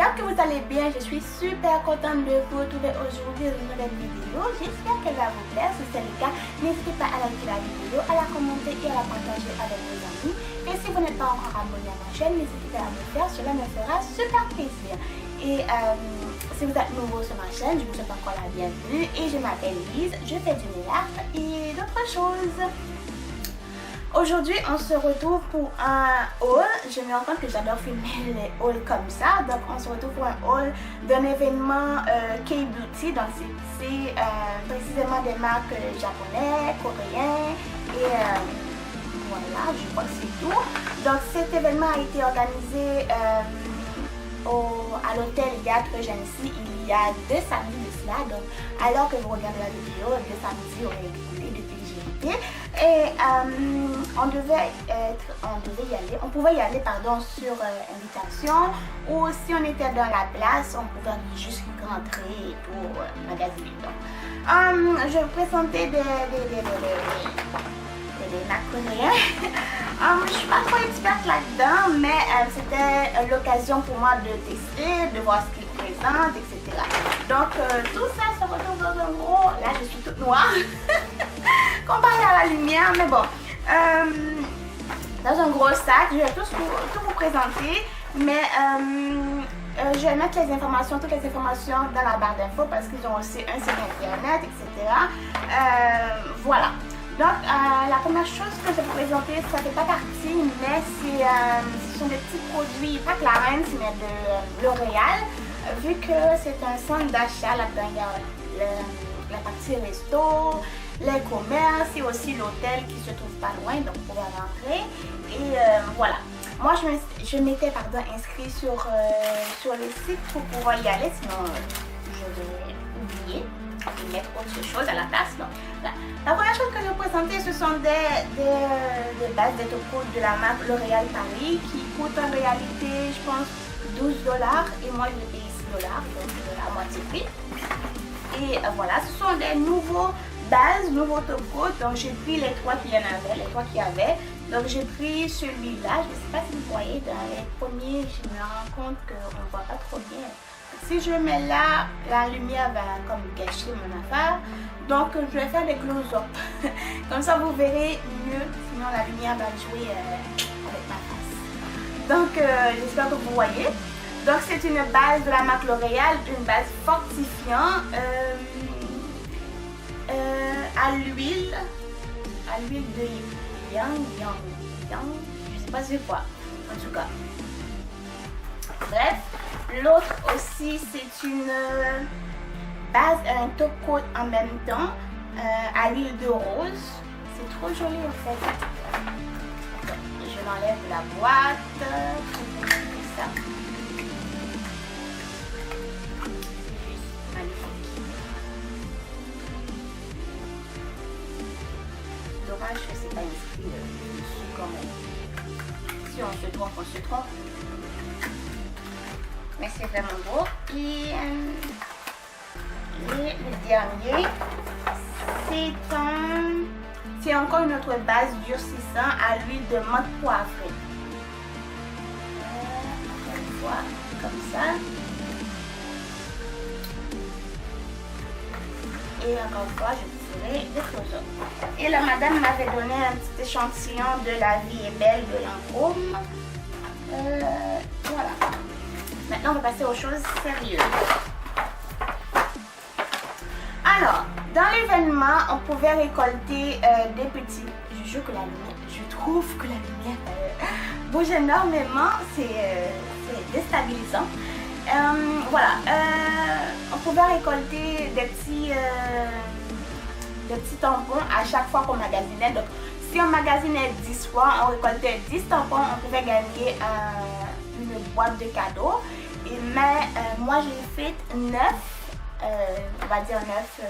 j'espère que vous allez bien. Je suis super contente de vous retrouver aujourd'hui dans une nouvelle vidéo. J'espère qu'elle va vous plaire. Si c'est le cas, n'hésitez pas à liker la vidéo, à la commenter et à la partager avec vos amis. Et si vous n'êtes pas encore abonné à ma chaîne, n'hésitez pas à me le faire. Cela me fera super plaisir. Et si vous êtes nouveau sur ma chaîne, je vous souhaite encore la bienvenue. Et je m'appelle Lise, je fais du nail art et d'autres choses. Aujourd'hui, on se retrouve pour un haul. Je me rends compte que j'adore filmer les hauls comme ça. Donc, on se retrouve pour un haul d'un événement K-Beauty. Donc, c'est précisément des marques japonais, coréens. Et voilà, je crois que c'est tout. Donc, cet événement a été organisé à l'hôtel Yad Regency il y a 2 samedis de cela. Donc, alors que vous regardez la vidéo, 2 samedis ont été depuis que j'ai été. Et on devait y aller, on pouvait y aller sur invitation, ou si on était dans la place, on pouvait juste rentrer pour magasiner. Donc, je vais vous présenter des coréens. Je ne suis pas trop experte là-dedans, mais c'était l'occasion pour moi de tester, de voir ce qu'ils présentent, etc. Donc, tout ça se retrouve dans un gros... Là, je suis toute noire. Comparé à la lumière, mais bon. Dans un gros sac, je vais tout vous présenter, mais je vais mettre les informations, toutes les informations dans la barre d'infos parce qu'ils ont aussi un site internet, etc. Voilà. Donc, la première chose que je vais vous présenter, ça ne fait pas partie, mais ce sont des petits produits, pas Clarins, mais de L'Oréal. Vu que c'est un centre d'achat, là-dedans, il y a la partie resto, les commerces et aussi l'hôtel qui se trouve pas loin, donc vous pouvez rentrer. Et voilà. Moi, je m'étais inscrite sur le site pour pouvoir y aller, sinon je vais oublier et mettre autre chose à la place. Donc, voilà. La première chose que je vais vous présenter, ce sont des bases de top de la marque L'Oréal Paris qui coûtent en réalité, je pense, 12 $, et moi je paye 6 $, donc à moitié prix. Et voilà, ce sont des nouveaux bases, nouveaux top coat. Donc j'ai pris les 3 qu'il y en avait, les 3 qu'il y avait. Donc j'ai pris celui-là. Je ne sais pas si vous voyez, dans les premiers, je me rends compte qu'on ne voit pas trop bien. Si je mets là, la lumière va comme gâcher mon affaire. Donc je vais faire des close-up. Comme ça vous verrez mieux, sinon la lumière va jouer avec ma face. Donc j'espère que vous voyez. Donc c'est une base de la marque L'Oréal, une base fortifiant à l'huile de yang, je sais pas c'est quoi, en tout cas. Bref, l'autre aussi c'est une base, un top coat en même temps, à l'huile de rose. C'est trop joli en fait. Je l'enlève de la boîte, tout ça. Dommage que c'est pas inscrit dessus quand même. Si on se trompe, on se trompe. Mais c'est vraiment beau. Et le dernier, c'est encore une autre base durcissant à l'huile de menthe poivrée. Encore une fois, comme ça. Et encore une fois, je vous ferai des close-up. Et la madame m'avait donné un petit échantillon de La Vie est Belle de Lancôme. Voilà. Maintenant, on va passer aux choses sérieuses. Alors, dans l'événement, on pouvait récolter des petits... Je trouve que la lumière bouge énormément. C'est déstabilisant. Voilà, on pouvait récolter des petits tampons à chaque fois qu'on magasinait. Donc, si on magasinait 10 fois, on récoltait 10 tampons, on pouvait gagner une boîte de cadeaux. Mais moi, j'ai fait 9, on va dire 9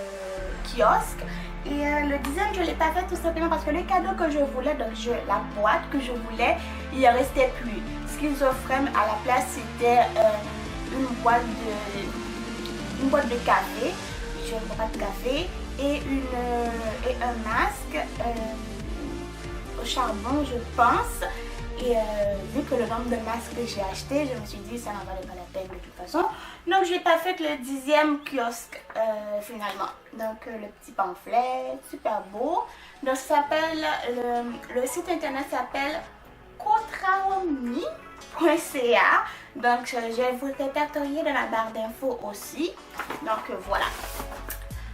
kiosques. Et le design, je ne l'ai pas fait tout simplement parce que le cadeau que je voulais, donc la boîte que je voulais, il ne restait plus. Ce qu'ils offraient à la place, c'était... une boîte de café, je ne bois pas de café, et un masque au charbon, je pense, Et vu que le nombre de masques que j'ai acheté, je me suis dit ça n'en valait pas la peine de toute façon. Donc j'ai pas fait le 10e kiosque finalement. Donc le petit pamphlet, super beau. Donc ça s'appelle, le site internet s'appelle Kotraomi.ca. Donc je vais vous répertorier dans la barre d'infos aussi. Donc voilà.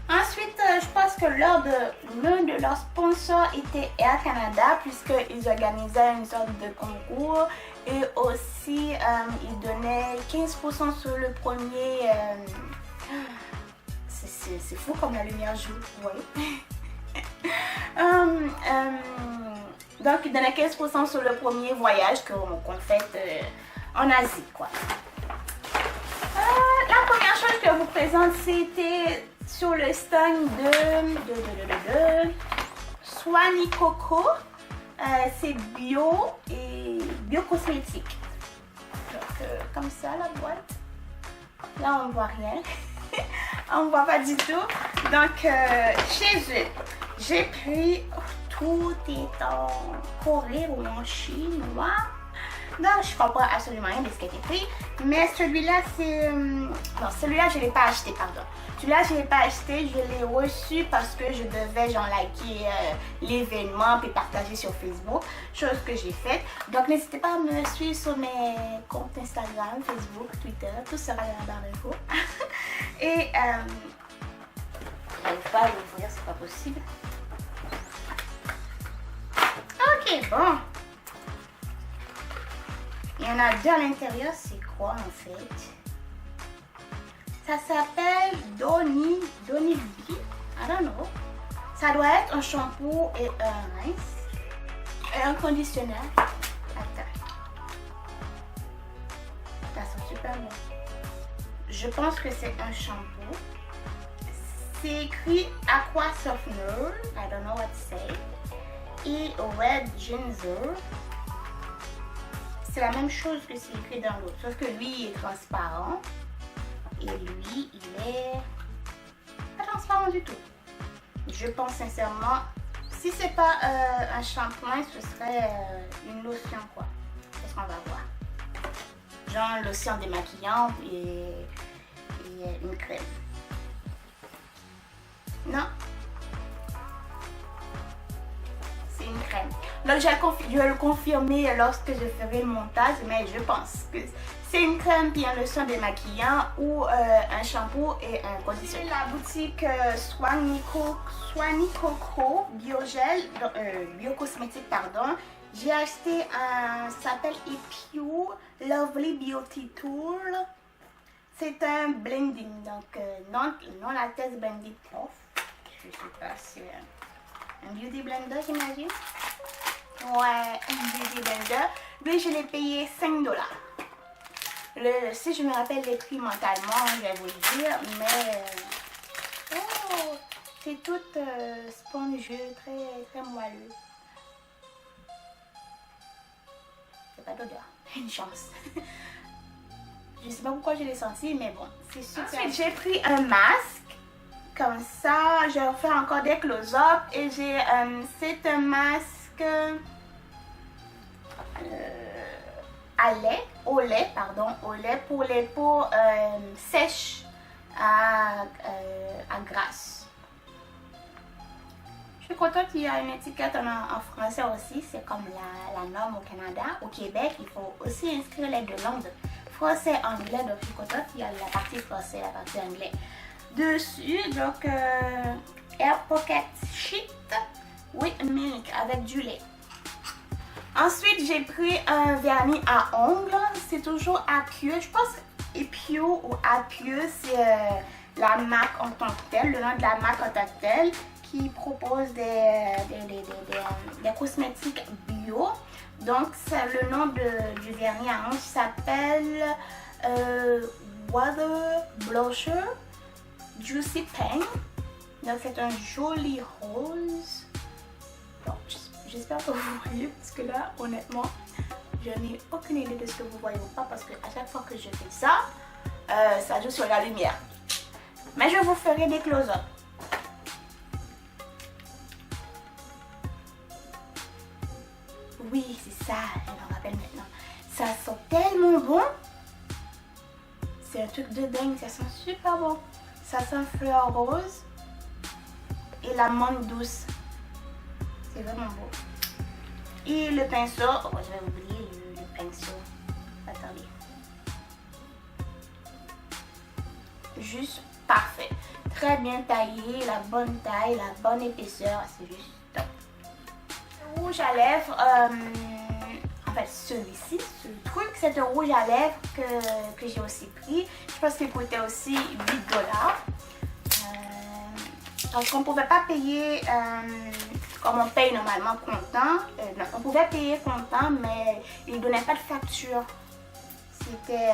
Ensuite, je pense que l'un de leurs sponsors était Air Canada, puisqu'ils organisaient une sorte de concours et aussi ils donnaient 15% sur le premier. C'est fou comme la lumière joue, vous voyez. Donc, ils donnaient 15% sur le premier voyage qu'on fait en Asie, quoi. La première chose que je vous présente, c'était sur le stand de Swanikoco. C'est bio et bio-cosmétique. Donc, comme ça, la boîte. Là, on ne voit rien. On ne voit pas du tout. Donc, chez eux, j'ai pris, tout est en Corée ou en chinois. Donc, je comprends absolument rien de ce qui a été pris. Mais celui-là, c'est... Non, celui-là, je ne l'ai pas acheté, pardon. Celui-là, je ne l'ai pas acheté. Je l'ai reçu parce que je devais, genre, liker l'événement puis partager sur Facebook. Chose que j'ai faite. Donc, n'hésitez pas à me suivre sur mes comptes Instagram, Facebook, Twitter. Tout sera dans la barre d'infos. Et... j'arrive pas à l'ouvrir, c'est pas possible. Ok, bon. Il y en a deux à l'intérieur, c'est quoi en fait? Ça s'appelle Doni B, I don't know. Ça doit être un shampoo et un rince. Et un conditionneur. Attends. Ça sent super bon. Je pense que c'est un shampoo. C'est écrit Aqua Softener, I don't know what to say. Et Red Ginger. C'est la même chose que c'est écrit dans l'autre, sauf que lui il est transparent et lui il est pas transparent du tout. Je pense sincèrement, si c'est pas un shampoing, ce serait une lotion quoi. Qu'est-ce qu'on va voir? Genre une lotion démaquillante et une crème. Non. C'est une crème. Donc je vais le confirmer lorsque je ferai le montage, mais je pense que c'est une crème puis une lotion démaquillant ou un shampoo et un conditionneur. La boutique Swanikoco Biogel, Biocosmétique pardon. J'ai acheté un, ça s'appelle Epio Lovely Beauty Tool. C'est un blending, donc non la test blending cloth. Je sais pas si c'est un beauty blender j'imagine. Ouais, un beauty blender. Lui, je l'ai payé 5 $. Si je me rappelle les prix mentalement, je vais vous le dire, mais oh, c'est tout spongieux, très moelleux. C'est pas d'odeur, une chance. Je sais pas pourquoi je l'ai senti, mais bon, c'est super. Ensuite, j'ai pris un masque. Comme ça, je vais faire encore des close-up et c'est un masque au lait pour les peaux sèches à grasse. Je suis contente qu'il y a une étiquette en français aussi, c'est comme la norme au Canada. Au Québec, il faut aussi inscrire les deux langues, français et anglais, donc je suis contente qu'il y a la partie français et la partie anglais. Dessus, donc Air Pocket Sheet with Milk avec du lait. Ensuite, j'ai pris un vernis à ongles. C'est toujours Apieux. Je pense Epio ou Apieux, c'est la marque en tant que telle, le nom de la marque en tant que telle, qui propose des cosmétiques bio. Donc, le nom du vernis à ongles s'appelle Water Blusher Juicy Pink. Donc c'est un joli rose. Bon, j'espère que vous voyez parce que là honnêtement je n'ai aucune idée de ce que vous voyez ou pas parce que à chaque fois que je fais ça, ça joue sur la lumière. Mais je vous ferai des close-up. Oui, c'est ça, je m'en rappelle. ça sent tellement bon. C'est un truc de dingue, ça sent super bon. Ça sent fleur rose et la menthe douce. C'est vraiment beau. Et le pinceau, oh, je vais oublier le pinceau. Attendez. Juste parfait. Très bien taillé, la bonne taille, la bonne épaisseur, c'est juste top. Rouge à lèvres, en fait celui-ci, ce truc, c'est un rouge à lèvres que j'ai aussi pris. Je pense qu'il coûtait aussi 8$. Donc on ne pouvait pas payer comme on paye normalement comptant. Non, on pouvait payer comptant, mais ils ne donnaient pas de facture. C'était...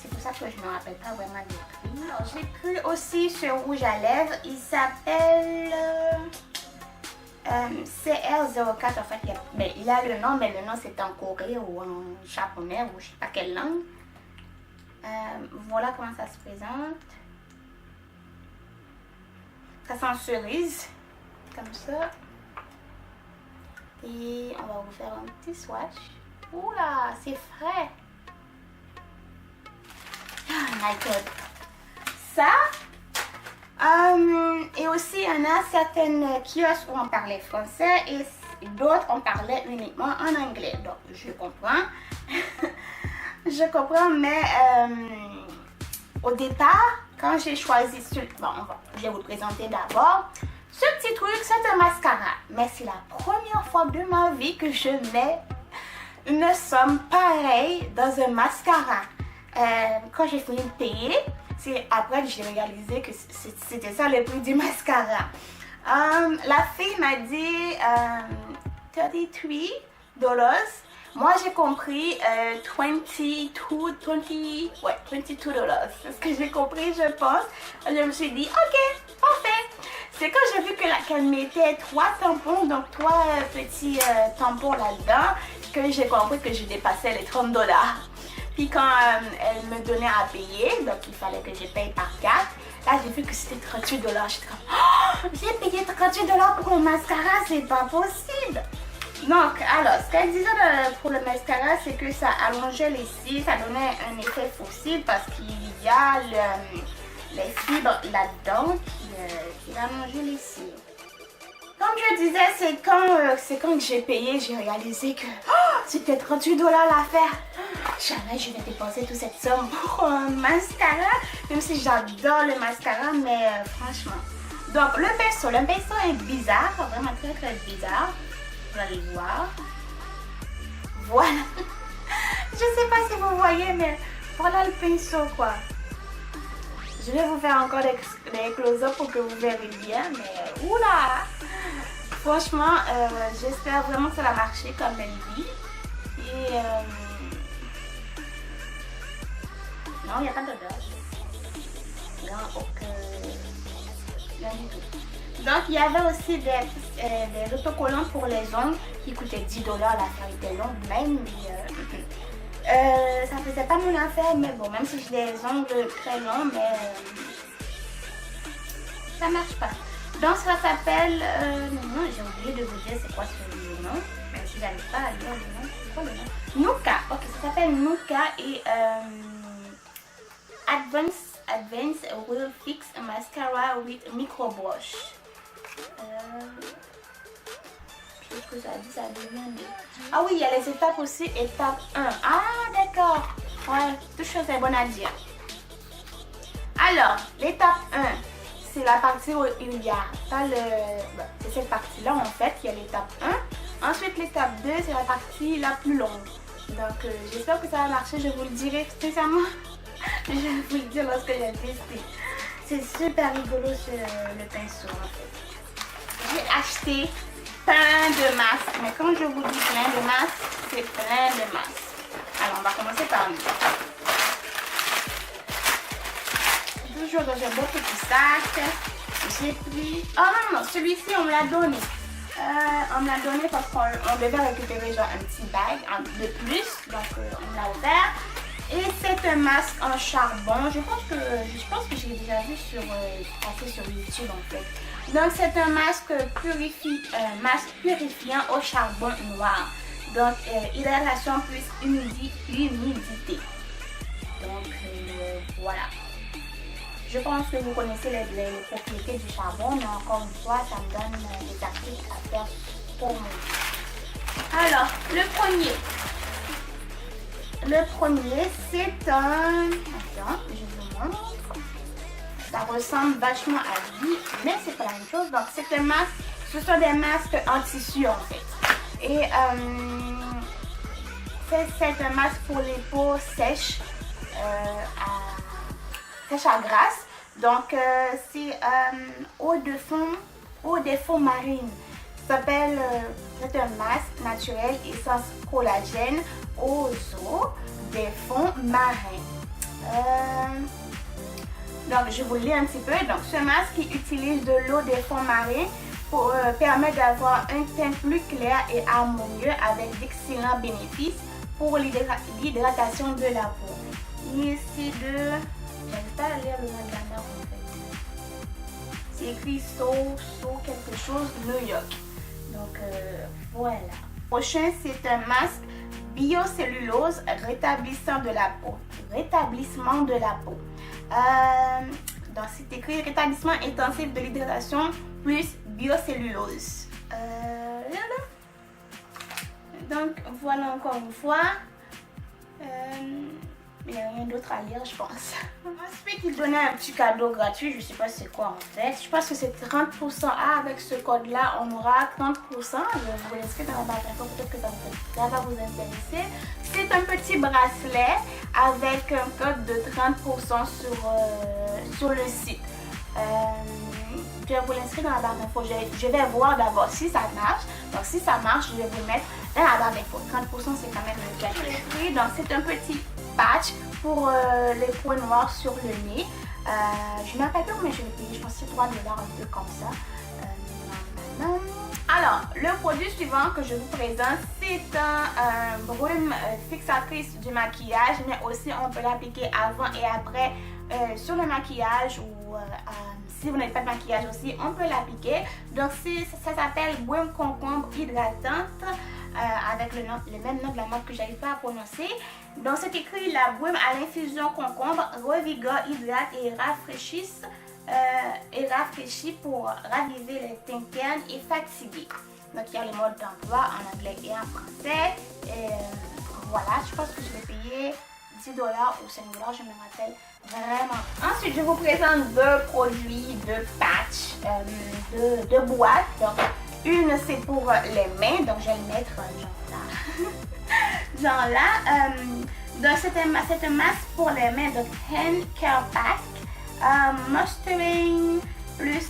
c'est pour ça que je ne me rappelle pas vraiment des prix. Alors j'ai pris aussi ce rouge à lèvres. Il s'appelle CR04. En fait, il a le nom, mais le nom c'est en coréen ou en japonais ou je ne sais pas quelle langue. Voilà comment ça se présente. Ça sent cerise, comme ça. Et on va vous faire un petit swatch. Oula, c'est frais. Oh my god. Ça. Et aussi, il y en a certaines kiosques où on parlait français et d'autres on parlait uniquement en anglais. Donc, je comprends. Je comprends, mais au départ, quand j'ai choisi ce... Bon, je vais vous le présenter d'abord. Ce petit truc, c'est un mascara. Mais c'est la première fois de ma vie que je mets une somme pareille dans un mascara. Quand j'ai fini de payer, c'est après que j'ai réalisé que c'était ça le prix du mascara. La fille m'a dit $33. Moi j'ai compris $22. C'est ce que j'ai compris, je pense. Je me suis dit ok, parfait. C'est quand j'ai vu qu'elle mettait 3 tampons, donc 3 petits tampons là-dedans, que j'ai compris que je dépassais les $30. Puis quand elle me donnait à payer, donc il fallait que je paye par carte, là j'ai vu que c'était $38. J'étais comme, oh, j'ai payé $38 pour un mascara, c'est pas possible. Donc, alors, ce qu'elle disait pour le mascara, c'est que ça allongeait les cils, ça donnait un effet fossile parce qu'il y a les fibres là-dedans qui allongeaient les cils. Comme je disais, c'est quand j'ai payé, j'ai réalisé que c'était $38 l'affaire. Jamais je vais dépenser toute cette somme pour un mascara, même si j'adore le mascara, mais franchement. Donc, le pinceau est bizarre, vraiment très très bizarre. Vous allez voir. Voilà. Je sais pas si vous voyez, mais voilà le pinceau quoi. Je vais vous faire encore des close-up pour que vous verrez bien, mais oula. Franchement, j'espère vraiment que ça va marcher comme elle dit. Et non, il n'y a pas d'odeur. Non, aucun. Rien du tout. Donc, il y avait aussi des autocollants pour les ongles qui coûtaient $10. L'affaire était longue même. Ça faisait pas mon affaire, mais bon, même si j'ai des ongles très longs, mais ça marche pas. Donc, ça s'appelle... non, j'ai oublié de vous dire c'est quoi le nom. Même si j'arrive pas à lire le nom. C'est quoi le nom? Nuka. Ok, ça s'appelle Nuka et Advanced Will Fix Mascara with Micro Brush. Qu'est-ce que ça dit? Ça devient de... Ah oui, il y a les étapes aussi. Étape 1. Ah, d'accord. Ouais, toute chose est bonne à dire. Alors, l'étape 1, c'est la partie où il y a pas le... c'est cette partie-là, en fait, il y a l'étape 1. Ensuite, l'étape 2, c'est la partie la plus longue. Donc, j'espère que ça va marcher. Je vous le dirai spécialement. Je vais vous le dire lorsque j'ai testé. C'est super rigolo le pinceau, en fait. J'ai acheté plein de masques, mais quand je vous dis plein de masques, c'est plein de masques. Alors on va commencer par lui. Toujours dans un beau petit sac. J'ai pris... Oh non, non, celui-ci on me l'a donné. On me l'a donné parce qu'on devait récupérer genre un petit bag de plus. Donc on me l'a offert. Et c'est un masque en charbon. Je pense que j'ai déjà vu passer sur YouTube en fait. Donc c'est un masque purifiant au charbon noir. Donc, hydratation plus humidité. Donc, voilà. Je pense que vous connaissez les propriétés du charbon, mais encore une fois, ça me donne des articles à faire pour moi. Alors, le premier, c'est un... Attends, je vous montre. Ça ressemble vachement à lui, mais c'est pas la même chose. Donc, c'est un masque. Ce sont des masques en tissu, en fait. Et c'est un masque pour les peaux sèches, sèches à grasse. Donc, c'est eau de fond marine. C'est un masque naturel essence collagène aux eaux des fonds marins. Donc, je vous lis un petit peu. Donc, ce masque qui utilise de l'eau des fonds marins permet d'avoir un teint plus clair et harmonieux avec d'excellents bénéfices pour l'hydratation de la peau. Ici j'arrive pas à lire le nom de la marque en fait. C'est écrit quelque chose New York. Donc voilà. Prochain, c'est un masque biocellulose rétablissant de la peau. Rétablissement de la peau. Donc c'est écrit rétablissement intensif de l'hydratation plus biocellulose. Donc voilà encore une fois. Il n'y a rien d'autre à lire, je pense. Ensuite, il donnait un petit cadeau gratuit. Je ne sais pas c'est quoi en fait. Je pense que c'est 30%. Avec ce code-là, on aura 30%. Je vous laisserai dans la barre d'infos. Peut-être que ça va vous intéresser. C'est un petit bracelet avec un code de 30% sur le site. Je vais vous l'inscrire dans la barre d'infos. Je vais voir d'abord si ça marche. Donc si ça marche, je vais vous le mettre dans la barre d'infos. 30% c'est quand même le cas. Donc c'est un petit patch pour les points noirs sur le nez. Je ne me rappelle pas combien je l'ai payé. Je pense que c'est 3 $, un peu comme ça. Alors, le produit suivant que je vous présente, c'est un brume fixatrice du maquillage, mais aussi on peut l'appliquer avant et après sur le maquillage ou si vous n'avez pas de maquillage aussi, on peut l'appliquer. Donc, ça s'appelle brume concombre hydratante avec le même nom de la marque que j'arrive pas à prononcer. Donc, c'est écrit la brume à l'infusion concombre revigore, hydrate et rafraîchit pour raviver les teintes ternes et fatiguées. Donc il y a les modes d'emploi en anglais et en français. Et voilà, je pense que je l'ai payé 10 $ ou 5 $, je me rappelle vraiment. Ensuite, je vous présente deux produits, deux patchs, deux boîtes. Donc, une c'est pour les mains, donc je vais le mettre genre là. Donc c'est un masque pour les mains, donc Hand Care Pack. Moisturing plus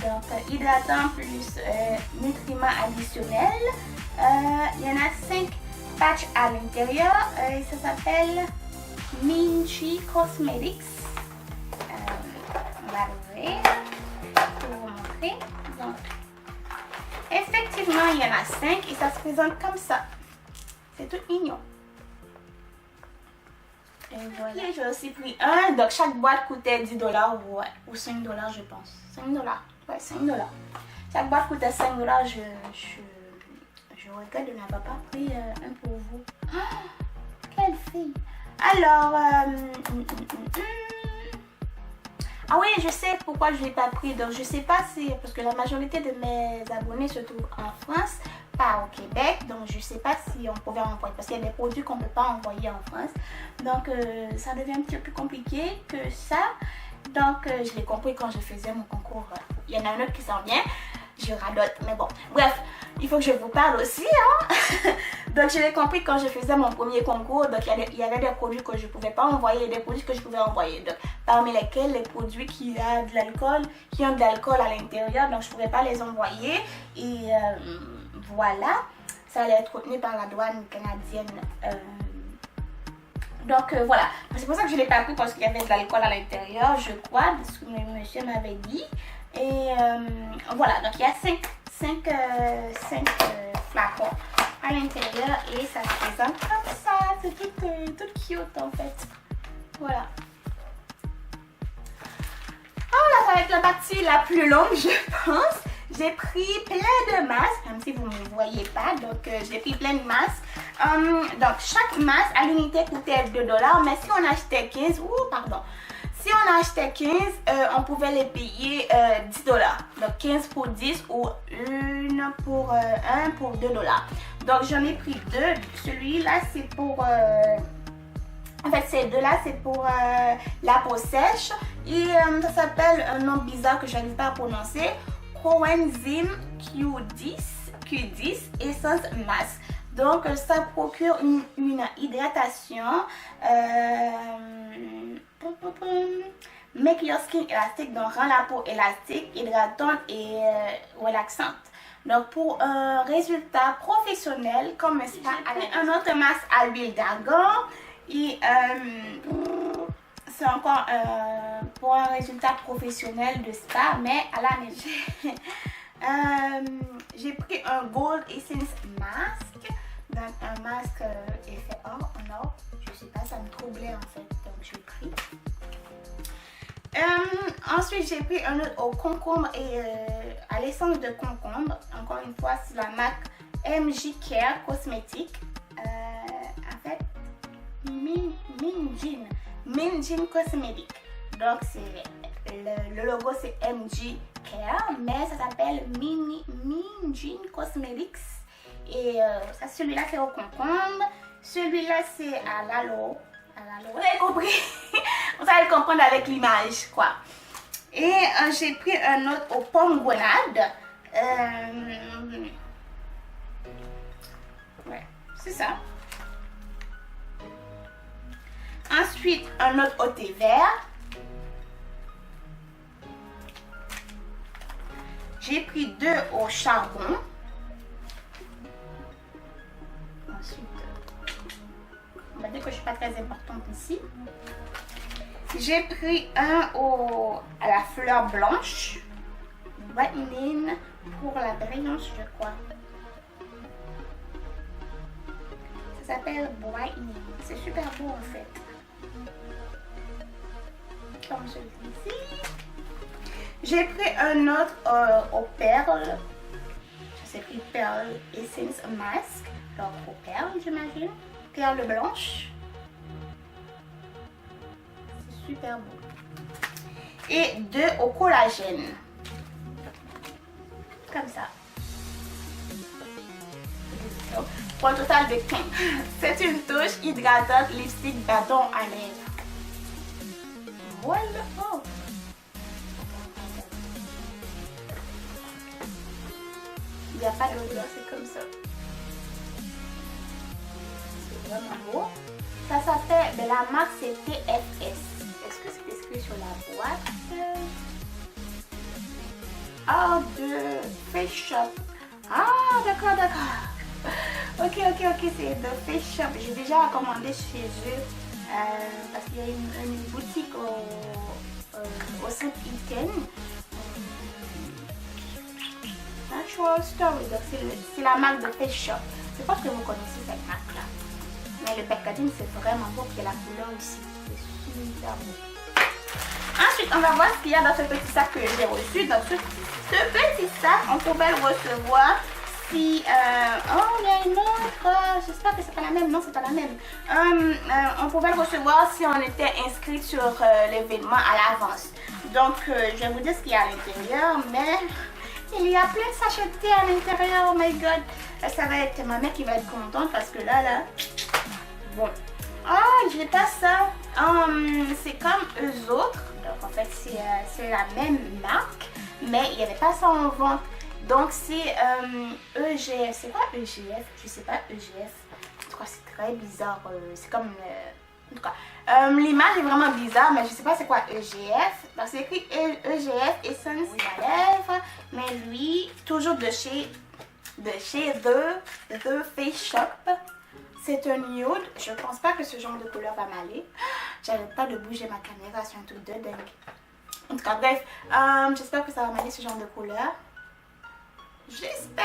donc hydratant plus nutriments additionnels. Il y en a 5 patchs à l'intérieur. Ça s'appelle Minchi Cosmetics. On va l'ouvrir pour vous montrer. Donc, effectivement, il y en a 5 et ça se présente comme ça. C'est tout mignon. Et voilà. J'ai aussi pris un, donc chaque boîte coûtait 10 $ ou 5 $, je pense. 5 $, ouais, 5 $. Chaque boîte coûtait 5 $. Je regrette de n'avoir pas pris un pour vous. Oh, quelle fille! Alors, ah oui, je sais pourquoi je ne l'ai pas pris. Donc, je ne sais pas si, parce que la majorité de mes abonnés se trouvent en France, pas au Québec. Donc, je ne sais pas si on pouvait envoyer, parce qu'il y a des produits qu'on ne peut pas envoyer en France. Donc, ça devient un petit peu plus compliqué que ça. Donc, je l'ai compris quand je faisais mon concours. Il y en a un autre qui s'en vient. Je radote, mais bon. Bref, il faut que je vous parle aussi, hein. Donc, je l'ai compris quand je faisais mon premier concours. Donc, il y avait des produits que je ne pouvais pas envoyer et des produits que je pouvais envoyer. Donc, parmi lesquels les produits qui ont de l'alcool à l'intérieur. Donc, je ne pouvais pas les envoyer. Et voilà, ça allait être retenu par la douane canadienne. Donc, voilà. C'est pour ça que je ne l'ai pas pris parce qu'il y avait de l'alcool à l'intérieur, je crois, de ce que monsieur m'avait dit. Et voilà, donc il y a 5 flacons à l'intérieur et ça se présente comme ça. C'est tout cute en fait. Voilà. Oh là, ça va être la partie la plus longue, je pense. J'ai pris plein de masques, même si vous ne me voyez pas, donc j'ai pris plein de masques. Donc chaque masque à l'unité coûtait 2 $, mais si on achetait 15, si on achetait 15, on pouvait les payer 10 $. Donc 15 pour 10 ou 1 pour 1 pour 2 $. Donc j'en ai pris deux. Celui-là c'est pour... en fait, ces deux-là, c'est pour la peau sèche. Et ça s'appelle un nom bizarre que je n'arrive pas à prononcer. Coenzyme Q10 Essence Mask. Donc, ça procure une hydratation. Make your skin élastique. Donc, rend la peau élastique, hydratante et relaxante. Donc, pour un résultat professionnel comme ça, avec un autre masque à l'huile d'argan. Et c'est encore pour un résultat professionnel de spa, mais à la neige. J'ai pris un Gold Essence Mask, donc un masque effet or, en or. Je sais pas, ça me troublait en fait, donc j'ai pris. Ensuite, j'ai pris un autre au concombre et à l'essence de concombre. Encore une fois, c'est la marque MJ Care Cosmétique. En fait, Minjin Cosmétique. Donc le logo c'est MJ Care, mais ça s'appelle Minjin Cosmetics. Et celui-là c'est au concombre, celui-là c'est à l'aloe. Vous avez compris? Vous allez comprendre avec l'image quoi. Et j'ai pris un autre aux pommes grenades. Ouais, c'est ça. Ensuite, un autre au thé vert. J'ai pris deux au charbon. Ensuite, on va dire que je ne suis pas très importante ici. J'ai pris un à la fleur blanche. Whitening pour la brillance, je crois. Ça s'appelle Whitening. C'est super beau en fait. Comme celui-ci. J'ai pris un autre aux perles. J'ai pris Pearl Essence Mask. Donc aux perles, j'imagine. Perles blanches. C'est super beau. Et deux au collagène. Comme ça. Pour un total de 15. C'est une touche hydratante lipstick bâton à lèvres. Voilà. Oh. Il n'y a pas d'odeur, c'est comme ça. C'est vraiment beau. Ça s'appelle, mais la marque c'est TFS. Est-ce que c'est écrit sur la boîte? Ah, de Face Shop. Ah, d'accord. Ok, c'est de Face Shop. J'ai déjà commandé chez eux parce qu'il y a une boutique au Saint-Étienne. Natural Story, donc c'est la marque de Face Shop. Je pense que vous connaissez cette marque-là. Mais le packaging c'est vraiment beau, puis il y a la couleur ici. C'est super beau. Ensuite, on va voir ce qu'il y a dans ce petit sac que j'ai reçu. Donc, ce petit sac, on pouvait le recevoir si... oh, il y a une autre. J'espère que c'est pas la même. Non, c'est pas la même. On pouvait le recevoir si on était inscrit sur l'événement à l'avance. Donc, je vais vous dire ce qu'il y a à l'intérieur. Mais il y a plein de sachets de thé à l'intérieur. Oh my god. Ça va être ma mère qui va être contente parce que là... Bon. Oh, j'ai pas ça. C'est comme eux autres. Donc en fait c'est la même marque, mais il n'y avait pas ça en vente. Donc c'est EGF. C'est quoi EGF? Je sais pas EGF. En tout cas c'est très bizarre. C'est comme en tout cas l'image est vraiment bizarre, mais je sais pas c'est quoi EGF. Donc c'est écrit EGF Essence à lèvres, mais lui toujours de chez The Face Shop. C'est un nude. Je pense pas que ce genre de couleur va m'aller. J'arrête pas de bouger ma caméra sur un truc de dingue. En tout cas, bref. J'espère que ça va m'aller ce genre de couleur. J'espère.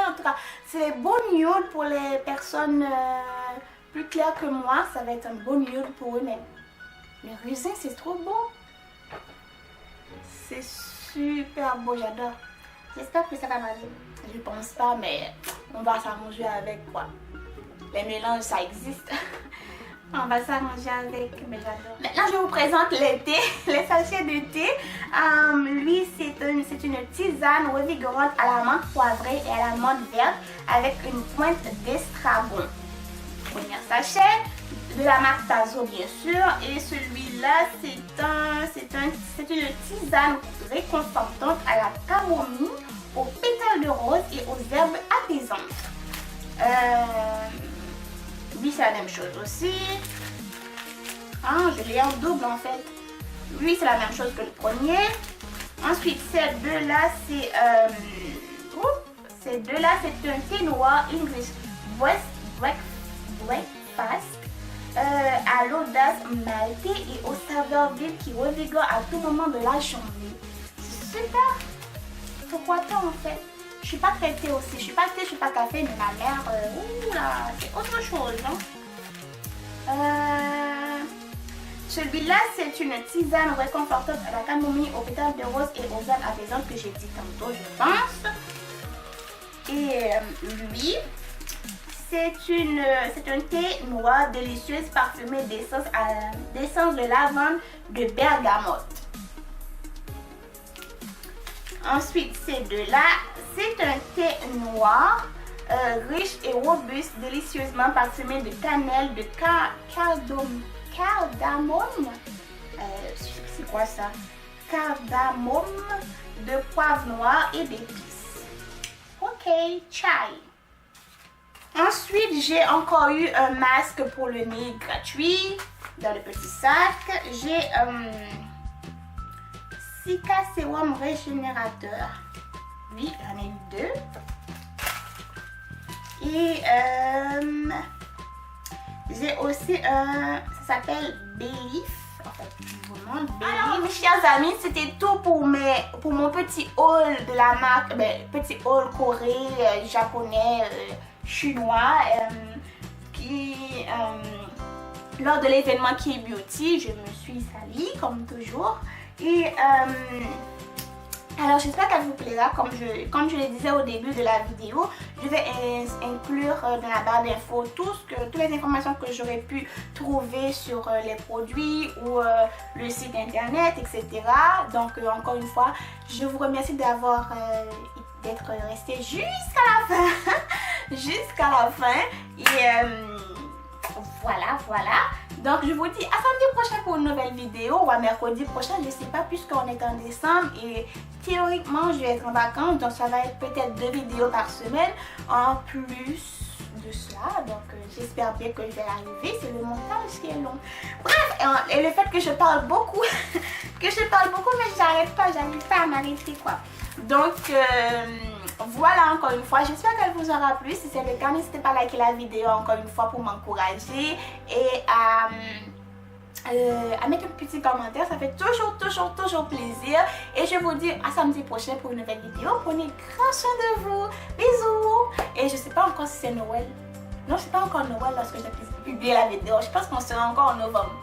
En tout cas, c'est beau nude pour les personnes plus claires que moi. Ça va être un beau nude pour eux. Mais le raisin, c'est trop beau. C'est super beau. J'adore. J'espère que ça va m'aller. Je pense pas, mais on va s'arranger avec quoi. Les mélanges, ça existe. On va s'arranger avec, mais j'adore. Maintenant, je vous présente les thés, les sachets de thé. Lui, c'est une tisane revigorante à la menthe poivrée et à la menthe verte avec une pointe d'estragon. Premier sachet, de la marque Tazo bien sûr. Et celui-là, c'est une tisane réconfortante à la camomille, aux pétales de rose et aux herbes apaisantes. Lui, c'est la même chose aussi. Ah, je l'ai en double en fait. Lui, c'est la même chose que le premier. Ensuite, ces deux-là, c'est un thé noir English Breakfast à l'audace maltée et aux saveurs vives qui revigorent à tout moment de la journée. C'est super. Pourquoi pas en fait? Je suis pas très thé aussi. Je suis pas thé, je suis pas café, mais ma mère, oula, c'est autre chose. Hein? Celui-là, c'est une tisane réconfortante à la camomille, aux pétales de rose et aux herbes apaisantes que j'ai dit tantôt, je pense. Et lui, c'est un thé noir délicieux parfumé d'essence de lavande de bergamote. Ensuite, ces deux-là, c'est un thé noir riche et robuste, délicieusement parfumé de cannelle, de cardamome. C'est quoi ça? Cardamome, de poivre noir et d'épices. Ok, chai. Ensuite, j'ai encore eu un masque pour le nez gratuit dans le petit sac. J'ai Cica Sérum Régénérateur. Oui, j'en ai eu deux. Et j'ai aussi ça s'appelle Belif. En fait, je vous montre Belif. Alors, mes chers amis, c'était tout pour mon petit haul de la marque, petit haul coréen, japonais, chinois, lors de l'événement Key Beauty, je me suis salie comme toujours. Et alors j'espère qu'elle vous plaira. Comme je le disais au début de la vidéo, je vais inclure dans la barre d'infos toutes les informations que j'aurais pu trouver sur les produits ou le site internet, etc. Donc encore une fois, je vous remercie d'être resté jusqu'à la fin. Jusqu'à la fin. Et voilà. Donc je vous dis à samedi prochain pour une nouvelle vidéo ou à mercredi prochain, je ne sais pas, puisqu'on est en décembre et théoriquement je vais être en vacances, donc ça va être peut-être 2 vidéos par semaine en plus de cela. Donc j'espère bien que je vais arriver, c'est le montage qui est long. Bref, et le fait que je parle beaucoup, mais j'arrive pas à m'arrêter quoi. Donc voilà, encore une fois, j'espère qu'elle vous aura plu. Si c'est le cas, n'hésitez pas à liker la vidéo encore une fois pour m'encourager et à mettre un petit commentaire. Ça fait toujours plaisir. Et je vous dis à samedi prochain pour une nouvelle vidéo. Prenez grand soin de vous. Bisous. Et je sais pas encore si c'est Noël. Non, c'est pas encore Noël lorsque j'ai publié la vidéo. Je pense qu'on sera encore en novembre.